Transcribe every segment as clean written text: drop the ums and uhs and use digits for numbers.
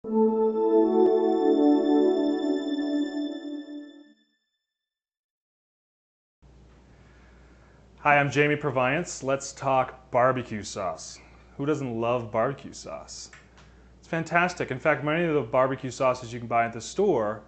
Hi, I'm Jamie Proviance. Let's talk barbecue sauce. Who doesn't love barbecue sauce? It's fantastic. In fact, many of the barbecue sauces you can buy at the store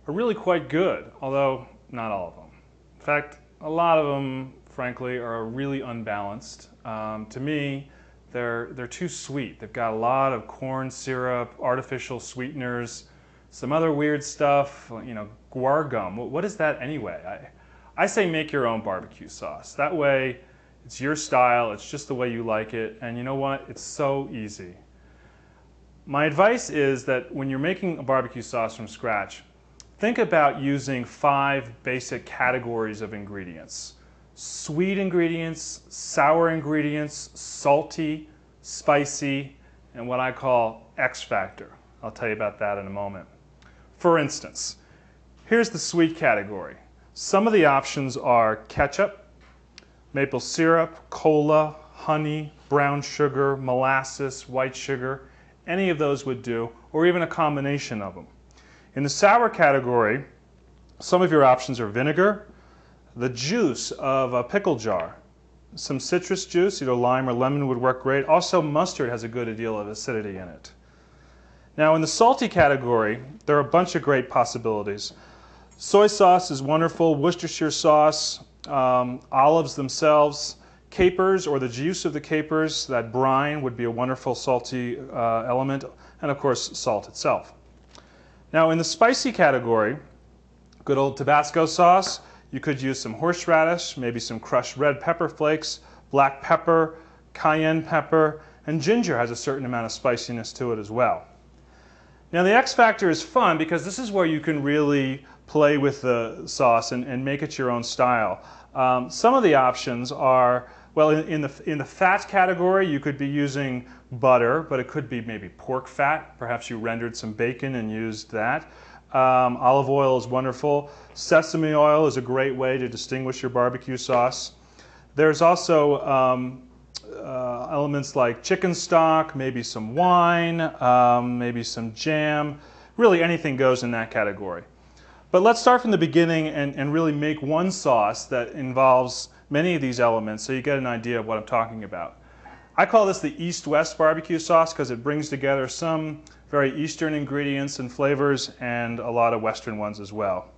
are really quite good, although not all of them. In fact, a lot of them, frankly, are really unbalanced. To me, they're too sweet. They've got a lot of corn syrup, artificial sweeteners, some other weird stuff, guar gum. What is that anyway? I say make your own barbecue sauce. That way, it's your style, it's just the way you like it, and you know what? It's so easy. My advice is that when you're making a barbecue sauce from scratch, think about using 5 basic categories of ingredients. Sweet ingredients, sour ingredients, salty, spicy, and what I call X factor. I'll tell you about that in a moment. For instance, here's the sweet category. Some of the options are ketchup, maple syrup, cola, honey, brown sugar, molasses, white sugar. Any of those would do, or even a combination of them. In the sour category, some of your options are vinegar, the juice of a pickle jar, some citrus juice, either lime or lemon would work great. Also, mustard has a good deal of acidity in it. Now, in the salty category, there are a bunch of great possibilities. Soy sauce is wonderful, Worcestershire sauce, olives themselves, capers or the juice of the capers, that brine would be a wonderful salty element, and of course salt itself. Now in the spicy category, good old Tabasco sauce, you could use some horseradish, maybe some crushed red pepper flakes, black pepper, cayenne pepper, and ginger has a certain amount of spiciness to it as well. Now the X factor is fun because this is where you can really play with the sauce and make it your own style. Some of the options are, well, in the fat category, you could be using butter, but it could be maybe pork fat. Perhaps you rendered some bacon and used that. Olive oil is wonderful. Sesame oil is a great way to distinguish your barbecue sauce. There's also elements like chicken stock, maybe some wine, maybe some jam. Really anything goes in that category. But let's start from the beginning and really make one sauce that involves many of these elements so you get an idea of what I'm talking about. I call this the East-West barbecue sauce because it brings together some very Eastern ingredients and flavors and a lot of Western ones as well.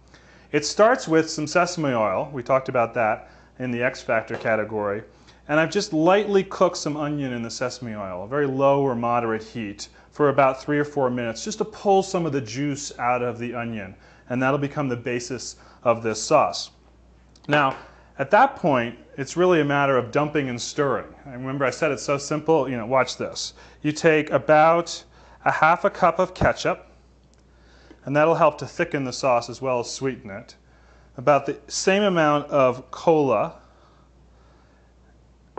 It starts with some sesame oil. We talked about that in the X Factor category. And I've just lightly cooked some onion in the sesame oil, a very low or moderate heat, for about 3 or 4 minutes, just to pull some of the juice out of the onion. And that'll become the basis of this sauce. Now, at that point, it's really a matter of dumping and stirring. I remember I said it's so simple. Watch this. You take about a half a cup of ketchup, and that'll help to thicken the sauce as well as sweeten it. About the same amount of cola.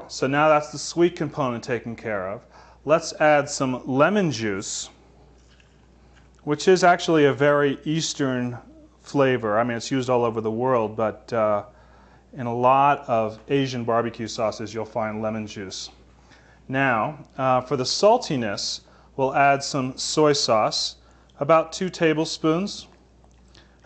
So now that's the sweet component taken care of. Let's add some lemon juice, which is actually a very Eastern flavor. I mean, it's used all over the world, but in a lot of Asian barbecue sauces, you'll find lemon juice. Now, for the saltiness, we'll add some soy sauce, about 2 tablespoons.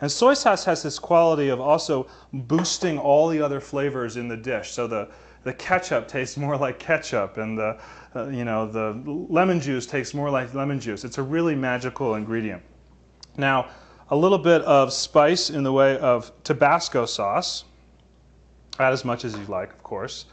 And soy sauce has this quality of also boosting all the other flavors in the dish. So the ketchup tastes more like ketchup, and the lemon juice tastes more like lemon juice. It's a really magical ingredient. Now, a little bit of spice in the way of Tabasco sauce. Add as much as you like, of course.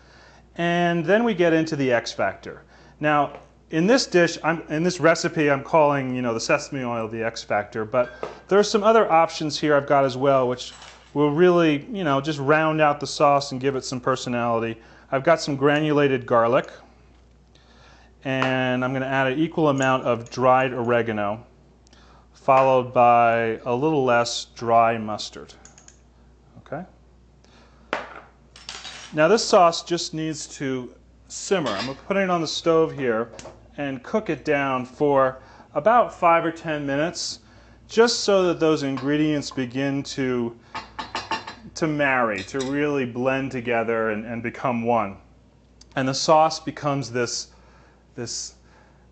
And then we get into the X factor. Now, in this dish, in this recipe, I'm calling the sesame oil the X factor, but there are some other options here I've got as well, which will really, just round out the sauce and give it some personality. I've got some granulated garlic, and I'm going to add an equal amount of dried oregano, followed by a little less dry mustard. Okay? Now this sauce just needs to simmer. I'm going to put it on the stove here and cook it down for about 5 or 10 minutes, just so that those ingredients begin to marry, to really blend together and become one. And the sauce becomes this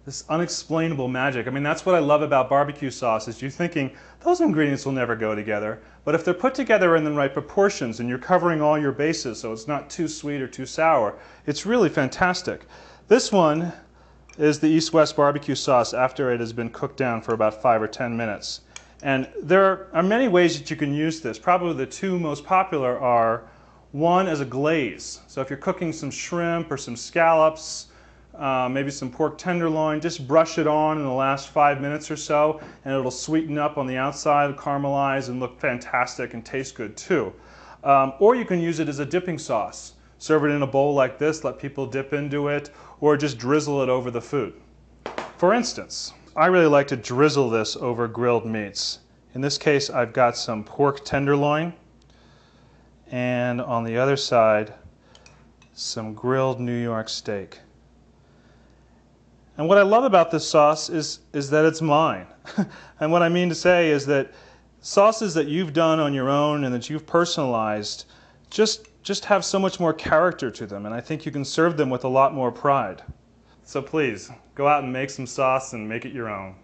this unexplainable magic. I mean, that's what I love about barbecue sauce, is you're thinking, those ingredients will never go together. But if they're put together in the right proportions and you're covering all your bases so it's not too sweet or too sour, it's really fantastic. This one is the East-West barbecue sauce after it has been cooked down for about 5 or 10 minutes. And there are many ways that you can use this. Probably the two most popular are, one as a glaze. So if you're cooking some shrimp or some scallops, maybe some pork tenderloin, just brush it on in the last 5 minutes or so and it'll sweeten up on the outside, caramelize, and look fantastic and taste good too. Or you can use it as a dipping sauce. Serve it in a bowl like this, let people dip into it, or just drizzle it over the food. For instance, I really like to drizzle this over grilled meats. In this case, I've got some pork tenderloin, and on the other side, some grilled New York steak. And what I love about this sauce is that it's mine. And what I mean to say is that sauces that you've done on your own and that you've personalized just have so much more character to them, and I think you can serve them with a lot more pride. So please, go out and make some sauce and make it your own.